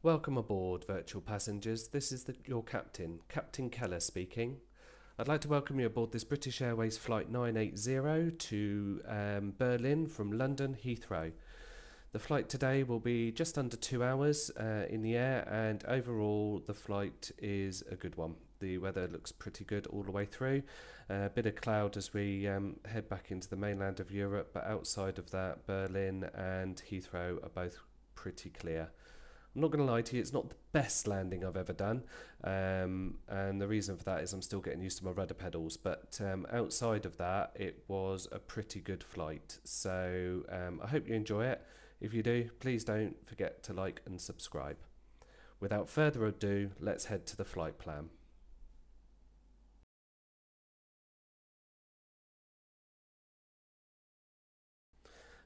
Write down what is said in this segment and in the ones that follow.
Welcome aboard, virtual passengers. This is your captain, Captain Keller speaking. I'd like to welcome you aboard this British Airways flight 980 to Berlin from London Heathrow. The flight today will be just under 2 hours in the air, and overall the flight is a good one. The weather looks pretty good all the way through. A bit of cloud as we head back into the mainland of Europe, but outside of that, Berlin and Heathrow are both pretty clear. I'm not going to lie to you, it's not the best landing I've ever done, and the reason for that is I'm still getting used to my rudder pedals, but outside of that it was a pretty good flight. So I hope you enjoy it. If you do, please don't forget to like and subscribe. Without further ado, let's head to the flight plan.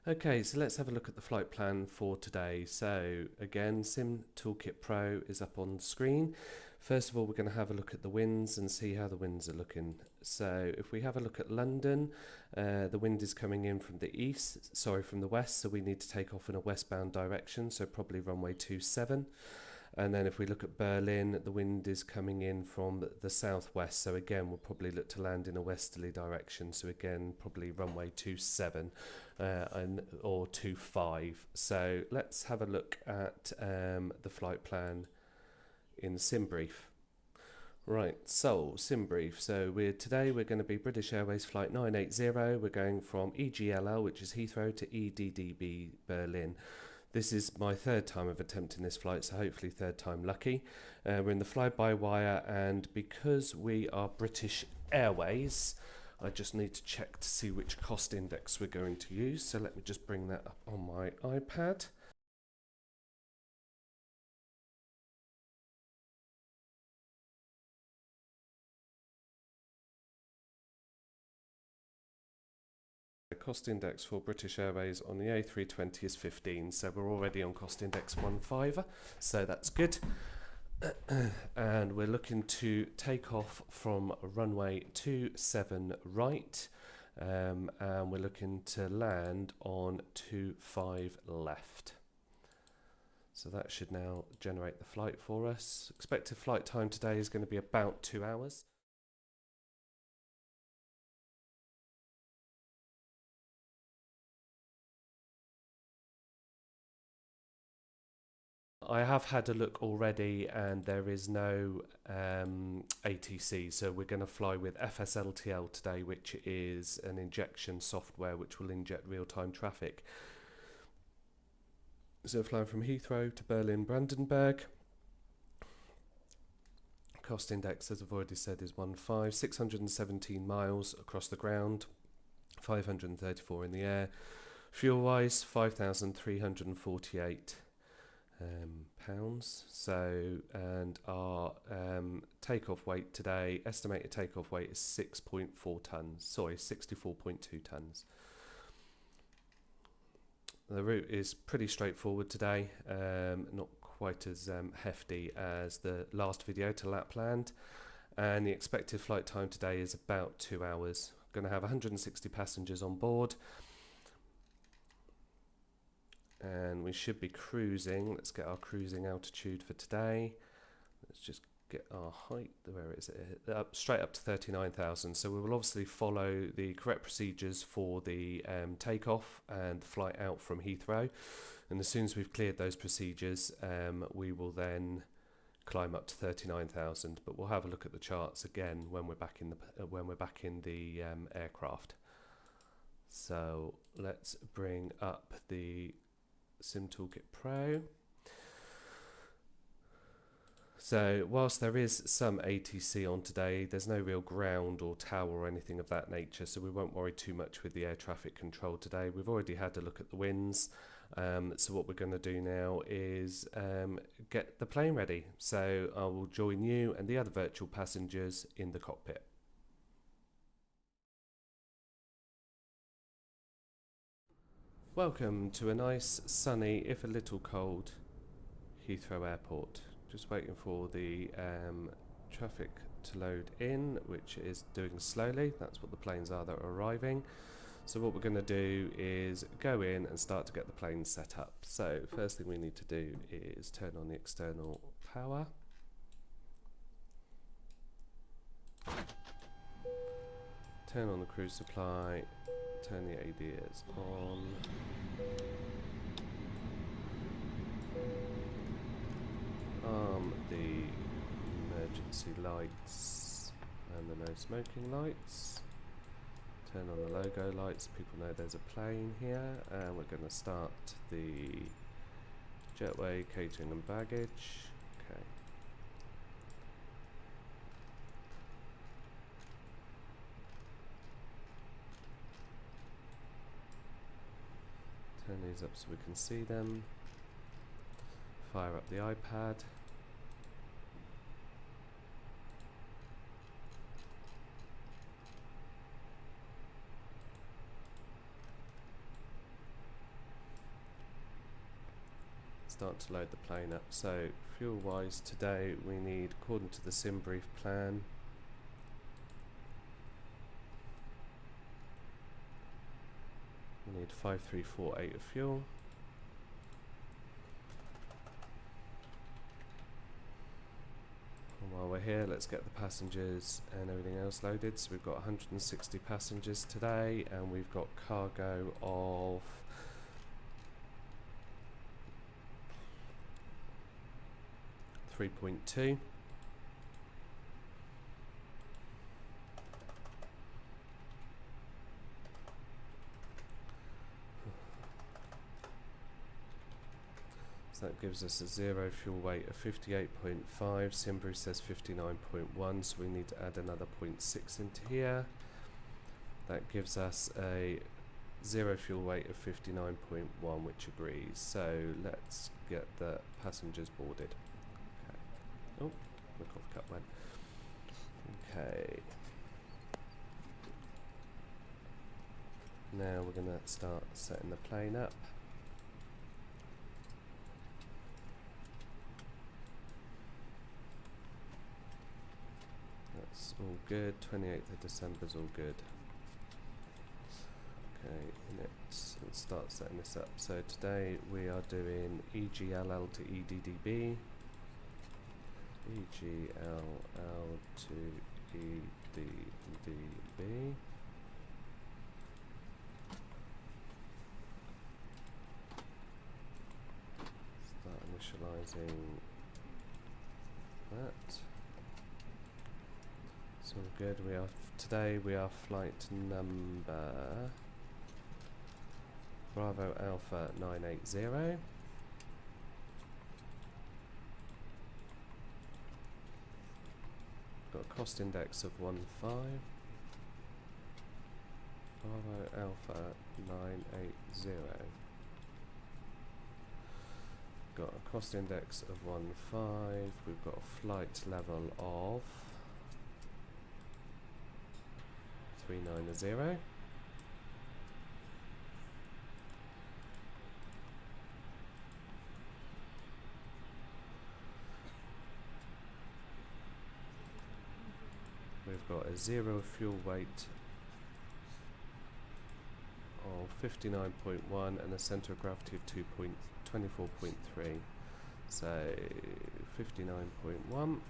Okay, so let's have a look at the flight plan for today. So again, Sim Toolkit Pro is up on the screen. First of all, we're going to have a look at the winds and see how the winds are looking. So if we have a look at London, the wind is coming in from the west, so we need to take off in a westbound direction, so probably runway 27. And then if we look at Berlin, the wind is coming in from the southwest. So again, we'll probably look to land in a westerly direction. So again, probably runway 27 or 25. So let's have a look at the flight plan in SimBrief. Right, so SimBrief. So today we're going to be British Airways flight 980. We're going from EGLL, which is Heathrow, to EDDB Berlin. This is my third time of attempting this flight, so hopefully third time lucky. We're in the fly-by-wire, and because we are British Airways, I just need to check to see which cost index we're going to use. So let me just bring that up on my iPad. The cost index for British Airways on the A320 is 15, so we're already on cost index 15, so that's good. And we're looking to take off from runway 27 right, and we're looking to land on 25 left. So that should now generate the flight for us. Expected flight time today is going to be about 2 hours. I have had a look already, and there is no ATC, so we're going to fly with FSLTL today, which is an injection software which will inject real-time traffic. So flying from Heathrow to Berlin Brandenburg. Cost index, as I've already said, is 15, 617 miles across the ground, 534 in the air. Fuel-wise, 5,348 pounds. So, and our takeoff weight today, estimated takeoff weight is 6.4 tons. Sorry, 64.2 tons. The route is pretty straightforward today, not quite as hefty as the last video to Lapland, and the expected flight time today is about 2 hours. Going to have 160 passengers on board, and we should be cruising. Let's get our cruising altitude for today. Let's just get our height, where is it? Straight up to 39,000. So we will obviously follow the correct procedures for the takeoff and the flight out from Heathrow. And as soon as we've cleared those procedures, we will then climb up to 39,000. But we'll have a look at the charts again when we're back in the aircraft. So let's bring up the Sim Toolkit Pro. So whilst there is some ATC on today, there's no real ground or tower or anything of that nature, so we won't worry too much with the air traffic control today. We've already had a look at the winds, so what we're going to do now is get the plane ready. So I will join you and the other virtual passengers in the cockpit. Welcome to a nice, sunny, if a little cold, Heathrow Airport. Just waiting for the traffic to load in, which is doing slowly. That's what the planes are that are arriving. So what we're going to do is go in and start to get the plane set up. So first thing we need to do is turn on the external power. Turn on the cruise supply, turn the ADS on. Arm the emergency lights and the no smoking lights. Turn on the logo lights, people know there's a plane here, and we're going to start the jetway, catering and baggage. Okay. Turn these up so we can see them. Fire up the iPad. Start to load the plane up. So fuel wise today we need, according to the sim brief plan, we need 5348 of fuel. And while we're here, let's get the passengers and everything else loaded. So we've got 160 passengers today, and we've got cargo of 3.2. So that gives us a zero fuel weight of 58.5. Simbru says 59.1, so we need to add another 0.6 into here. That gives us a zero fuel weight of 59.1, which agrees. So let's get the passengers boarded. Oh, the coffee cup went. Okay. Now we're going to start setting the plane up. That's all good. 28th of December's all good. Okay, let's start setting this up. So today we are doing EGLL to EDDB. EGLL to EDDB. Start initializing that. It's all good. Today we are flight number Bravo Alpha 980. Got a cost index of 1.5. Bravo Alpha 980. Got a cost index of 1.5. We've got a flight level of 390. We've got a zero fuel weight of 59.1 and a centre of gravity of 24.3. So 59.1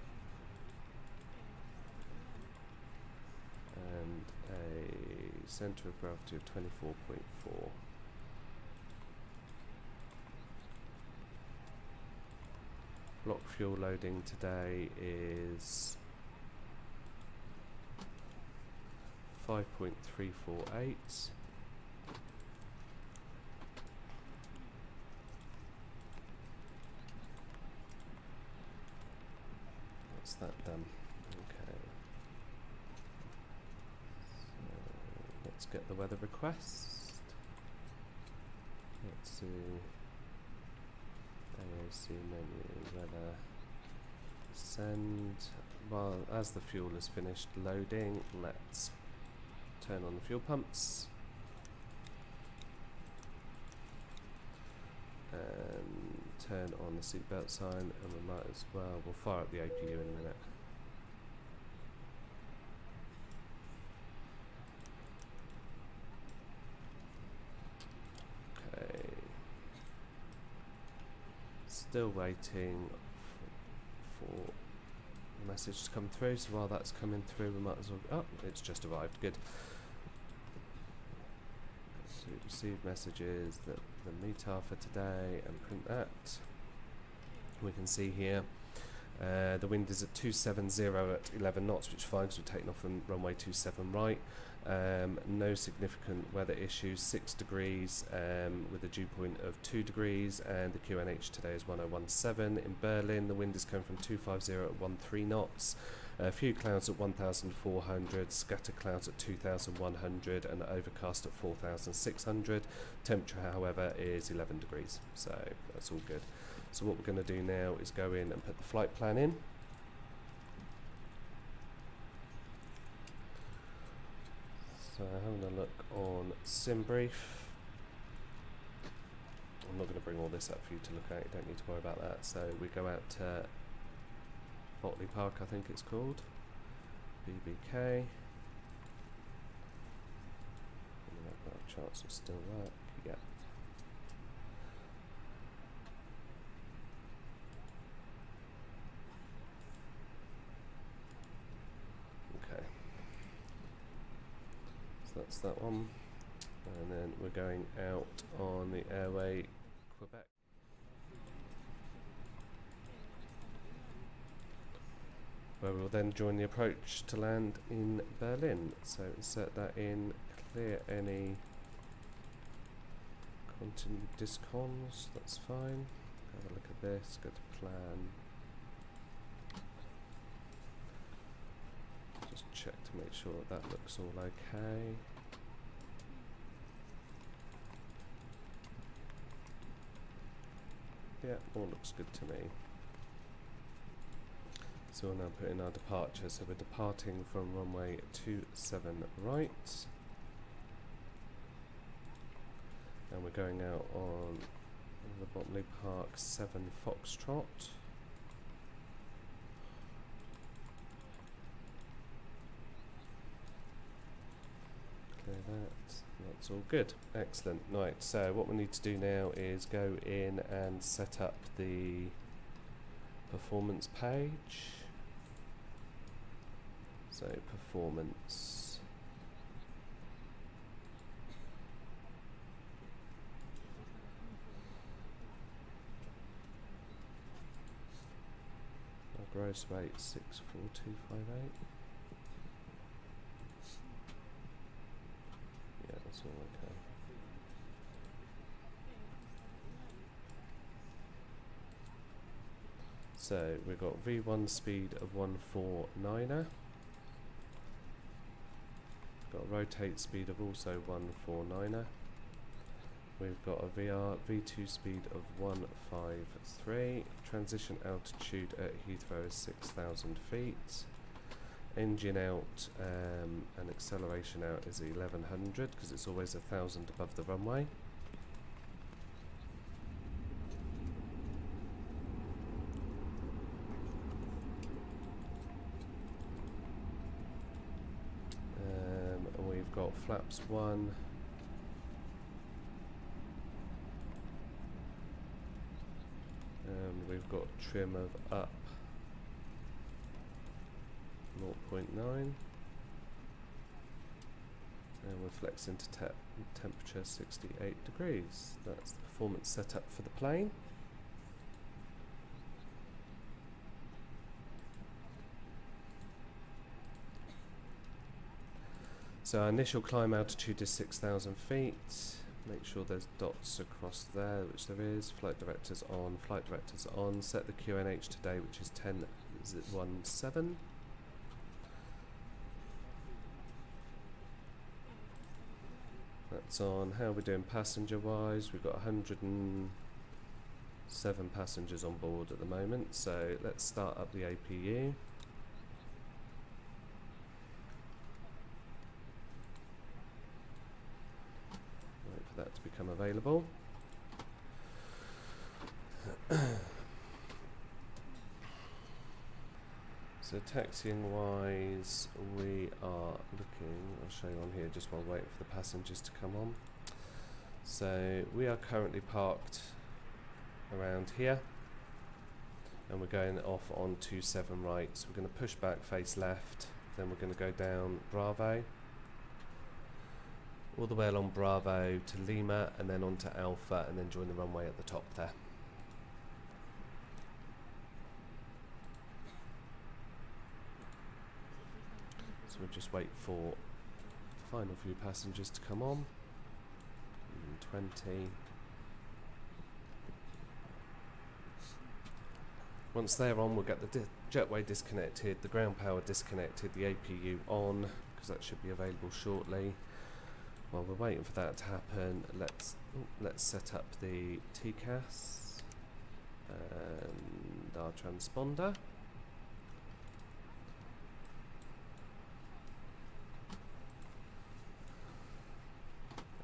and a centre of gravity of 24.4. Block fuel loading today is 5.348. That's that done. Okay. So let's get the weather request. Let's see. AOC menu, weather, send. Well, as the fuel is finished loading, let's turn on the fuel pumps and turn on the seatbelt sign, and we might as well, we'll fire up the APU in a minute. Still waiting for the message to come through, so while that's coming through we might as well... Oh, it's just arrived, good. So receive messages, the METAR for today, and print that. We can see here the wind is at 270 at 11 knots, which is fine because we're taking off from runway 27 right. No significant weather issues, 6 degrees with a dew point of 2 degrees, and the QNH today is 1017. In Berlin, the wind is coming from 250 at 13 knots. A few clouds at 1,400, scattered clouds at 2,100, and overcast at 4,600. Temperature, however, is 11 degrees, so that's all good. So what we're going to do now is go in and put the flight plan in. So having a look on SimBrief. I'm not going to bring all this up for you to look at, you don't need to worry about that. So we go out to Botley Park, I think it's called, BBK. Our charts will still work, yeah. Okay. So that's that one. And then we're going out on the airway Quebec. Where we'll then join the approach to land in Berlin. So insert that in, clear any continued discons, that's fine. Have a look at this, go to plan. Just check to make sure that looks all okay. Yeah, all looks good to me. So we'll now put in our departure. So we're departing from runway 27 right. And we're going out on the Botley Park 7 Foxtrot. Clear that. That's all good. Excellent. Right, so what we need to do now is go in and set up the performance page. So performance. Our gross rate 64258. Yeah, that's all okay. So we've got V1 speed of 149er. Got a rotate speed of also 149er. We've got a V2 speed of 153. Transition altitude at Heathrow is 6,000 feet. Engine out and acceleration out is 1100 because it's always 1,000 above the runway. And we've got flaps 1. And we've got trim of up 0.9, and we're flexing to temperature 68 degrees. That's the performance setup for the plane. So our initial climb altitude is 6,000 feet. Make sure there's dots across there, which there is. Flight directors on, flight directors on. Set the QNH today, which is 1017. That's on. How are we doing passenger wise? We've got 107 passengers on board at the moment, so let's start up the APU. Wait for that to become available. So taxiing wise, we are looking, I'll show you on here just while waiting for the passengers to come on. So we are currently parked around here. and we're going off on 27 right. So we're going to push back, face left, then we're going to go down Bravo, all the way along Bravo to Lima, and then onto Alpha, and then join the runway at the top there. So we'll just wait for the final few passengers to come on. 20. Once they're on, we'll get the jetway disconnected, the ground power disconnected, the APU on, because that should be available shortly. While we're waiting for that to happen, let's set up the TCAS and our transponder.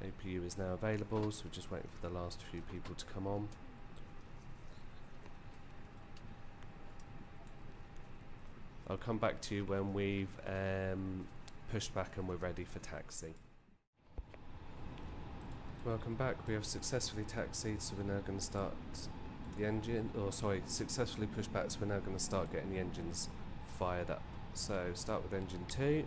APU is now available, so we're just waiting for the last few people to come on. I'll come back to you when we've pushed back and we're ready for taxi. Welcome back. We have successfully taxied, so we're now going to start the engine, successfully pushed back, so we're now going to start getting the engines fired up. So start with engine 2.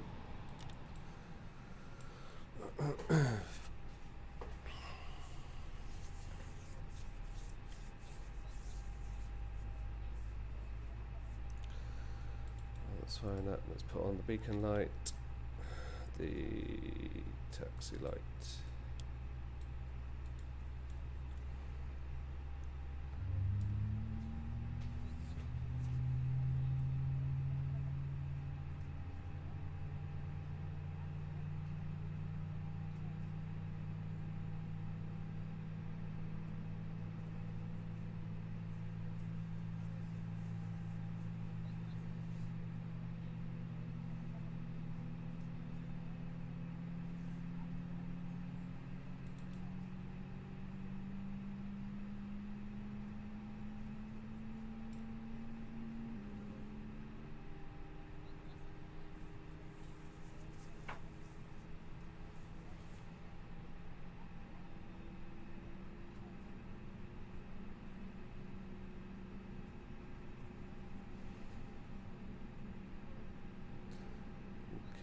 Let's fire that. Let's put on the beacon light, the taxi light.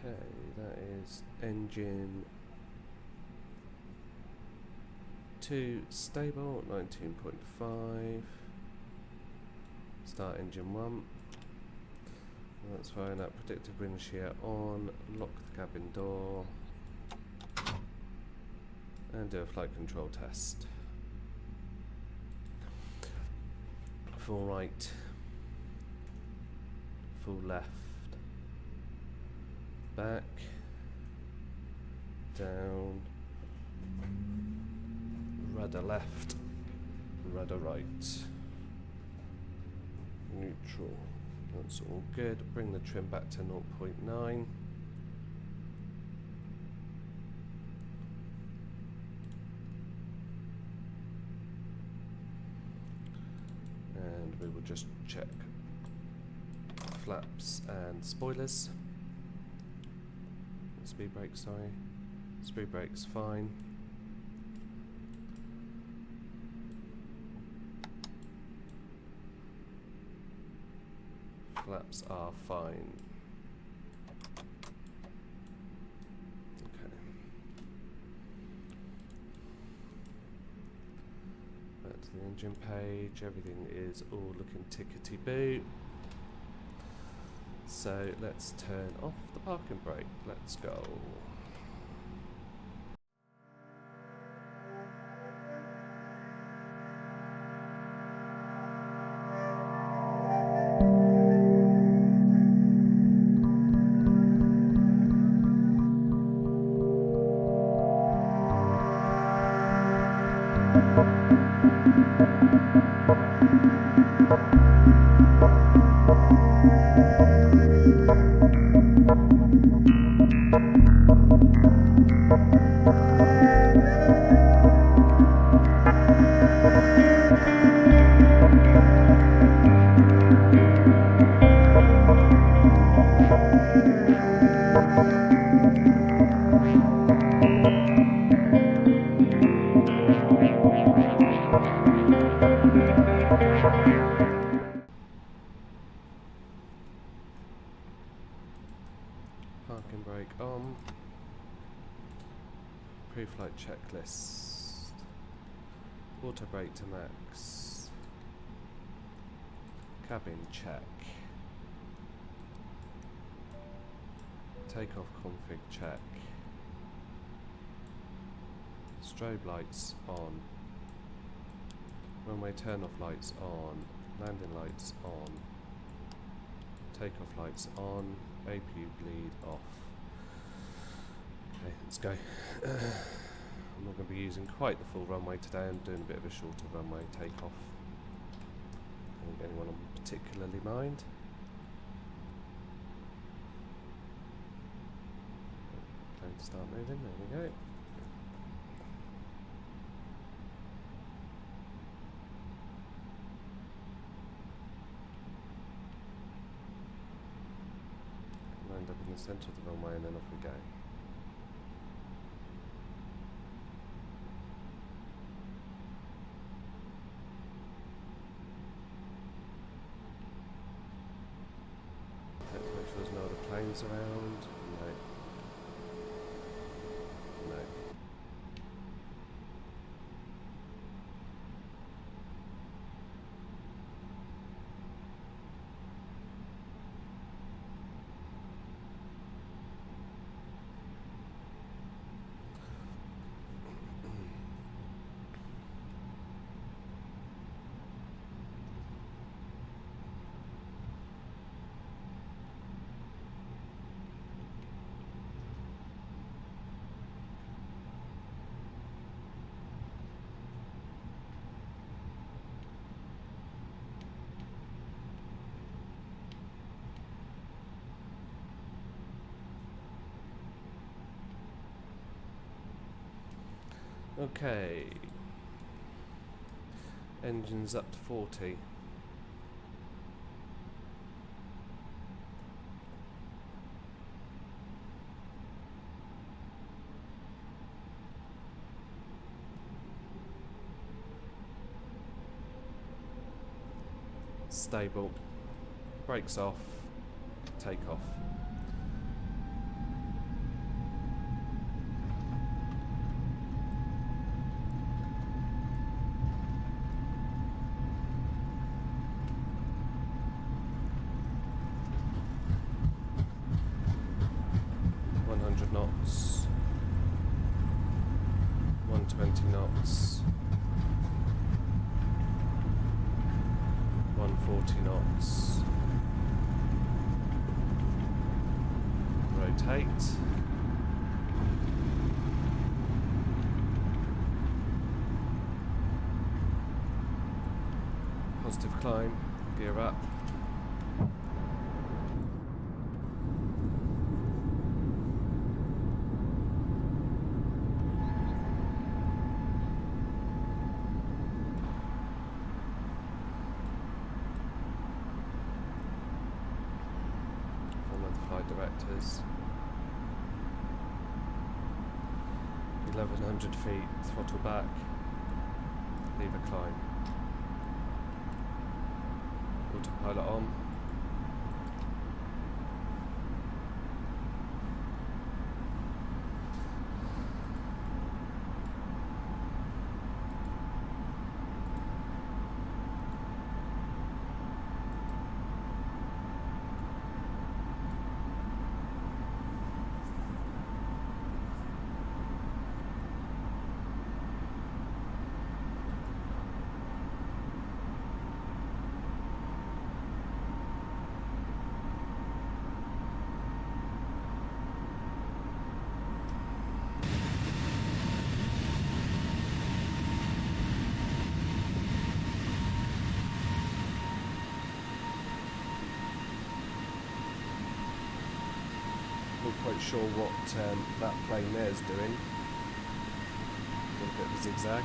Okay, that is engine 2 stable, 19.5. Start engine 1. That's fine. That predictive wind shear on. Lock the cabin door and do a flight control test. Full right, full left. Back, down, rudder left, rudder right, neutral. That's all good. Bring the trim back to 0.9. And we will just check flaps and spoilers. Speed brake, sorry. Speed brake's fine. Flaps are fine. Okay. Back to the engine page. Everything is all looking tickety-boo. So let's turn off the parking brake. Let's go. Pre-flight checklist. Auto brake to max. Cabin check. Takeoff config check. Strobe lights on. Runway turn off lights on. Landing lights on. Takeoff lights on. APU bleed off. Okay, let's go. I'm not going to be using quite the full runway today. I'm doing a bit of a shorter runway takeoff. I don't think anyone will particularly mind. Plane to start moving. There we go. Land up in the centre of the runway and then off we go. Make sure there's no other planes around. No. No. Okay. Engines up to 40. Stable. Brakes off. Take off. Knots, 120 knots, 140 knots, rotate, positive climb, gear up. Directors, 1100 feet, throttle back, leave a climb, autopilot on. Not quite sure what that plane there is doing. Got a bit of a zigzag.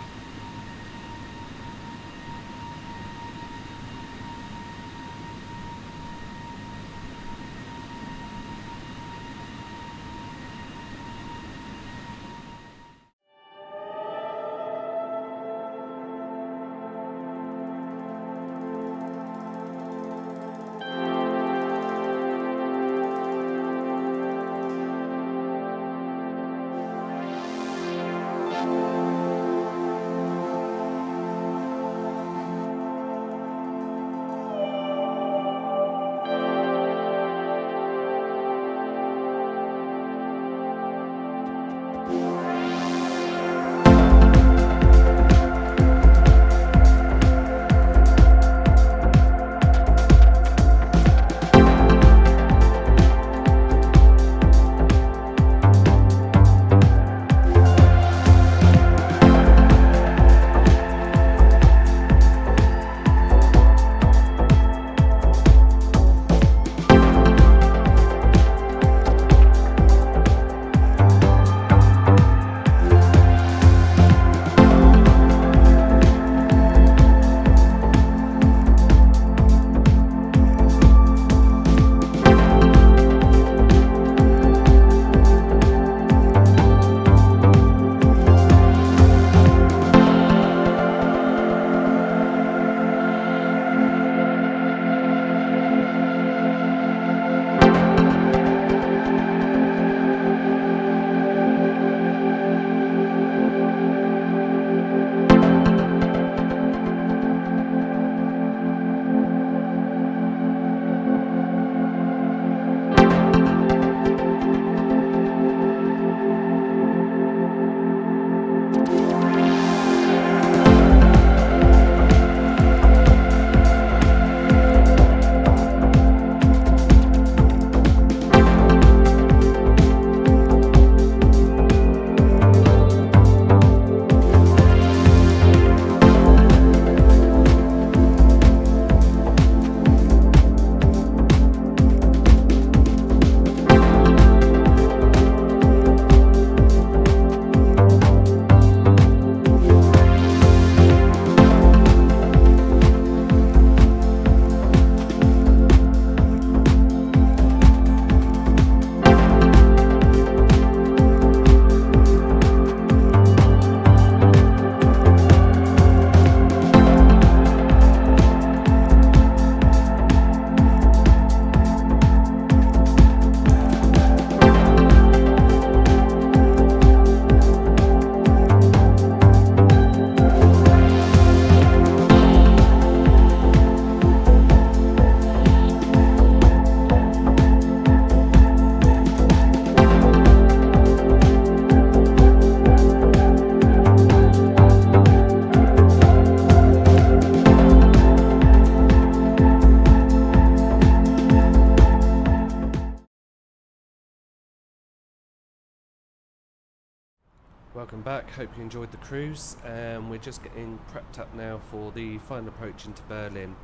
Welcome back, hope you enjoyed the cruise. We're just getting prepped up now for the final approach into Berlin.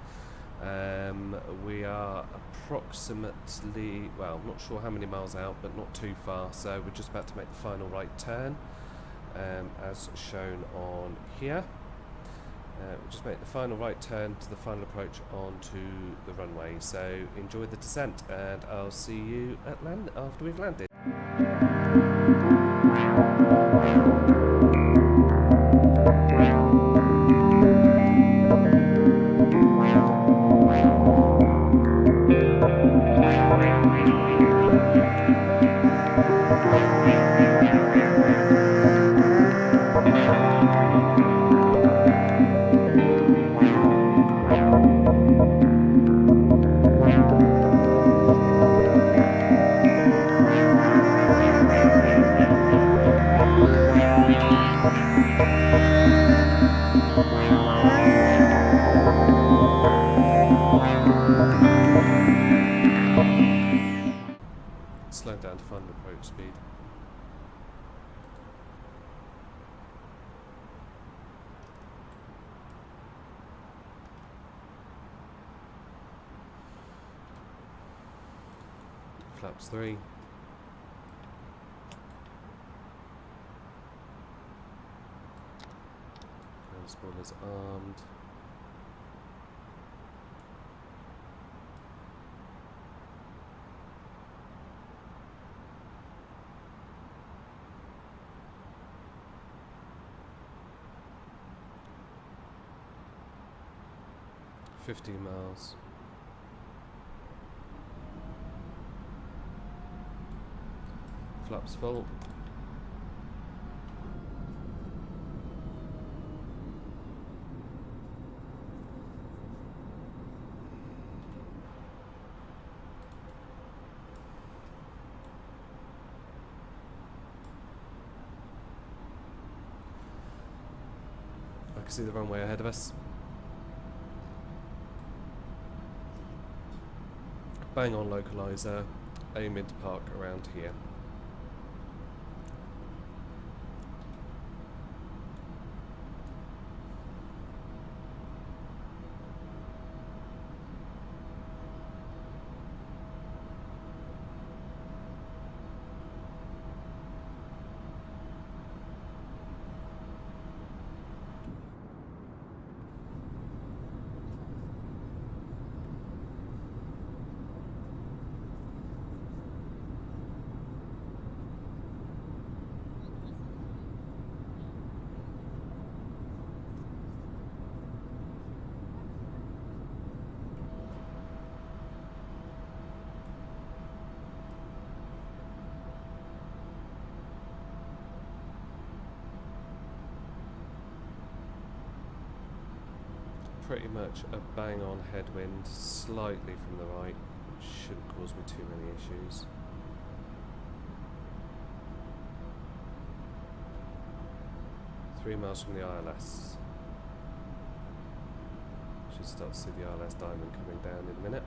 We are approximately, well, I'm not sure how many miles out, but not too far, so we're just about to make the final right turn, as shown on here. We'll just make the final right turn to the final approach onto the runway, so enjoy the descent and I'll see you at after we've landed. Slow down to final approach speed. Flaps 3. And spoilers armed. $15 miles. Flaps full. I can see the runway ahead of us. Bang on localizer, aiming to park around here. Pretty much a bang on headwind, slightly from the right, which shouldn't cause me too many issues. Three miles from the ILS. Should start to see the ILS diamond coming down in a minute.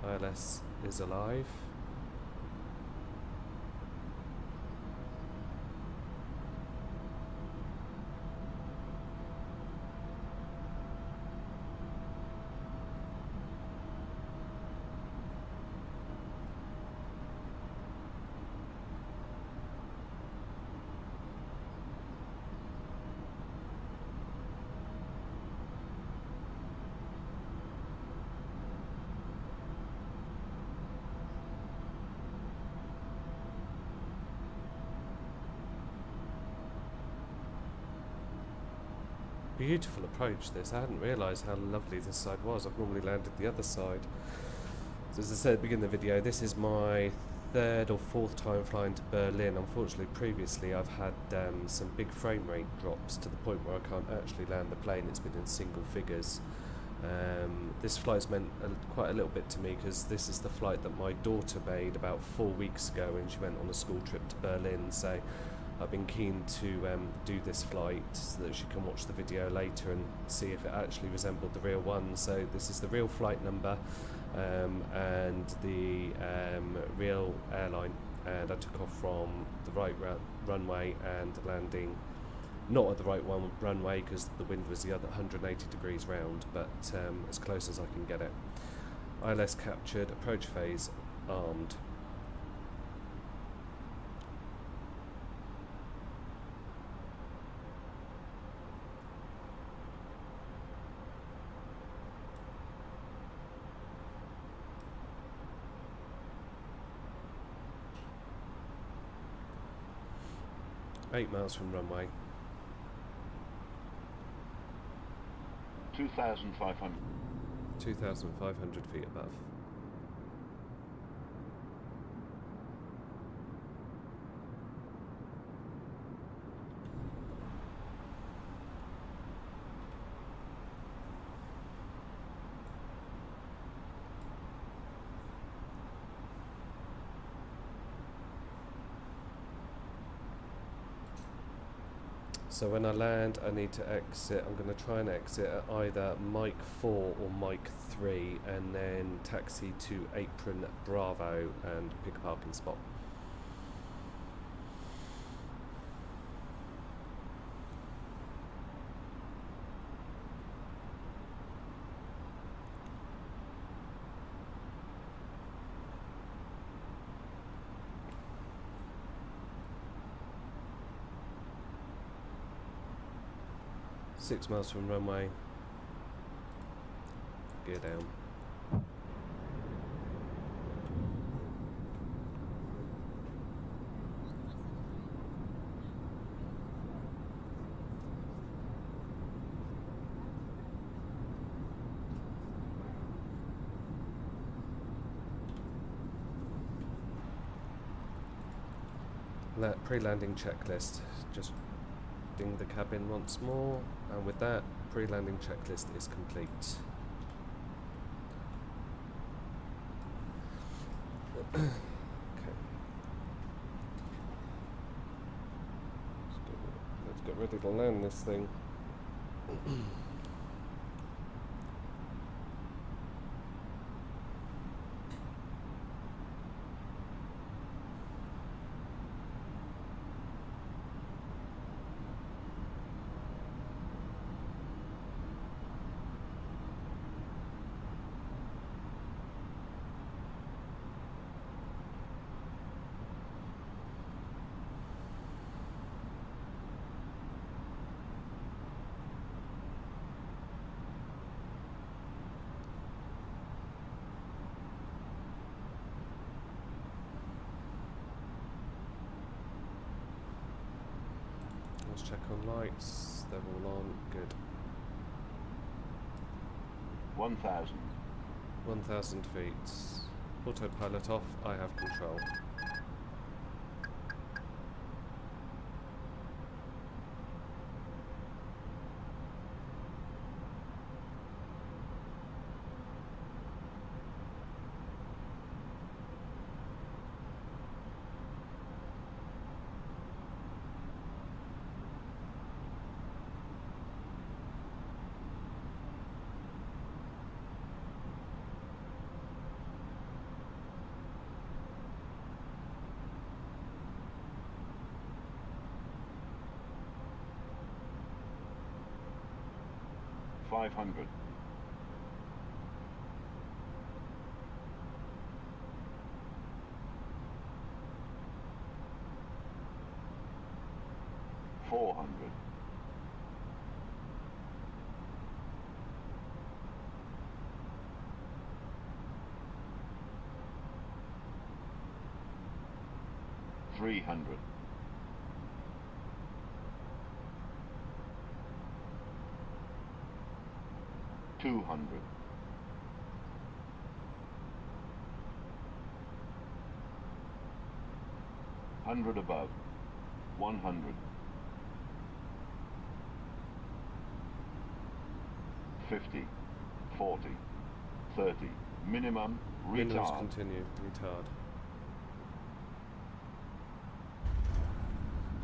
ILS is alive. Beautiful approach this. I hadn't realised how lovely this side was. I've normally landed the other side. So as I said at the beginning of the video, this is my third or fourth time flying to Berlin. Unfortunately, previously I've had some big frame rate drops to the point where I can't actually land the plane. It's been in single figures. This flight's meant quite a little bit to me because this is the flight that my daughter made about 4 weeks ago when she went on a school trip to Berlin. So I've been keen to do this flight so that she can watch the video later and see if it actually resembled the real one. So this is the real flight number and the real airline, and I took off from the right runway and landing not at the right runway because the wind was the other 180 degrees round, but as close as I can get it. ILS captured, approach phase armed. Eight miles from runway. 2,500. 2,500 feet above. So when I land, I need to exit. I'm going to try and exit at either Mike 4 or Mike 3 and then taxi to Apron Bravo and pick a parking spot. Six miles from runway, gear down. Pre-landing checklist, just ding the cabin once more, and with that, pre-landing checklist is complete. Okay. Let's get ready to land this thing. Let's check on lights, they're all on, good. 1,000. 1,000 feet. Autopilot off, I have control. $500. 400. 300. 200. 100 above. 100. 50. 40. 30. Minimum. Minimums Retard. continue. Retard.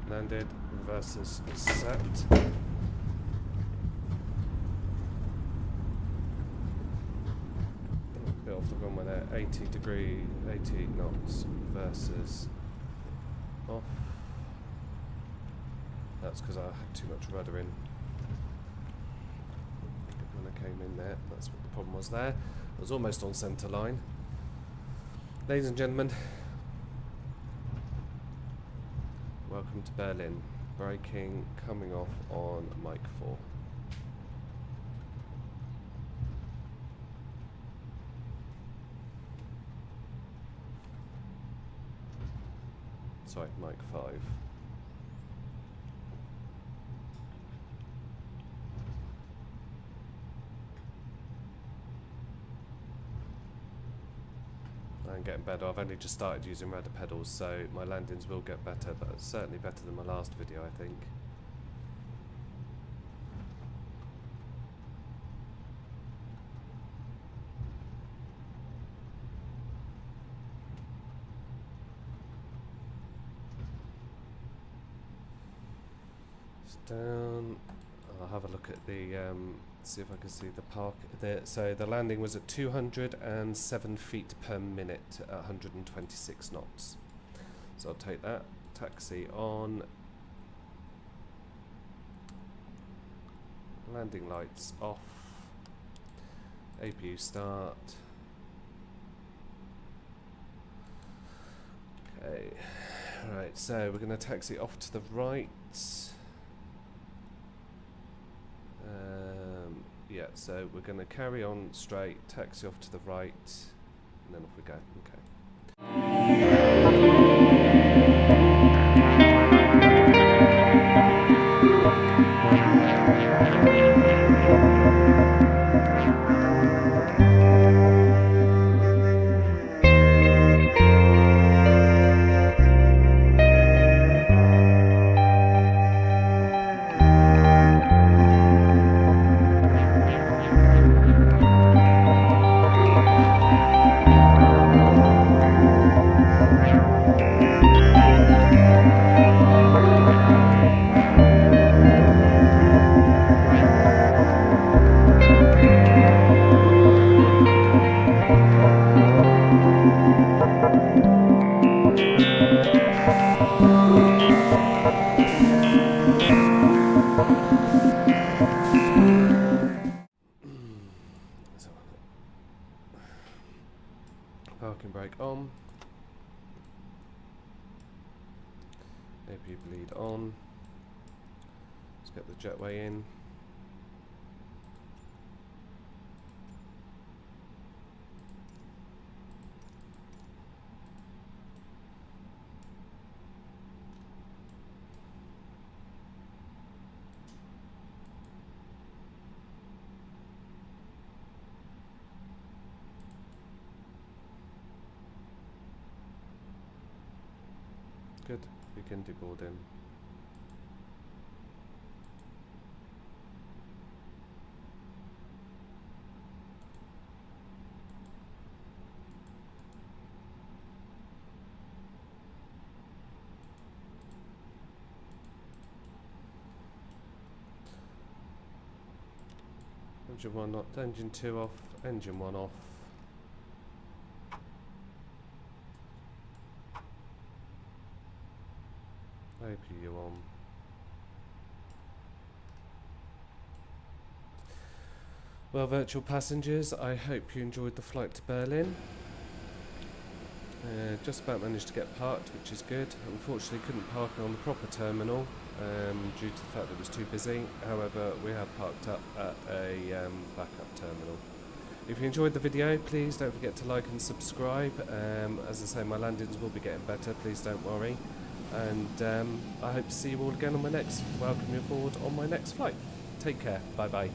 Landed, reverses set. Bit off the runway there, 80 knots, reverses off. That's because I had too much rudder in when I came in there. That's what the problem was there. I was almost on centre line. Ladies and gentlemen, welcome to Berlin. Braking coming off on Mike 4. Sorry, Mike 5. I'm getting better. I've only just started using rudder pedals, so my landings will get better, but it's certainly better than my last video, I think. Down. I'll have a look at the see if I can see the park. So the landing was at 207 feet per minute at 126 knots. So I'll take that. Taxi on. Landing lights off. APU start. Okay. Right. So we're going to taxi off to the right. Yeah, so we're going to carry on straight, taxi off to the right, and then off we go. Okay. Parking brake on. APU bleed on. Let's get the jetway in. Good, we can deboard in. Engine 1 off, engine 2 off, engine 1 off. APU on. Well, virtual passengers, I hope you enjoyed the flight to Berlin. Just about managed to get parked, which is good. Unfortunately couldn't park on the proper terminal due to the fact that it was too busy. However, we have parked up at a backup terminal. If you enjoyed the video, please don't forget to like and subscribe. As I say, my landings will be getting better, please don't worry. And I hope to see you all again on my next, welcome you aboard on my next flight. Take care, bye bye.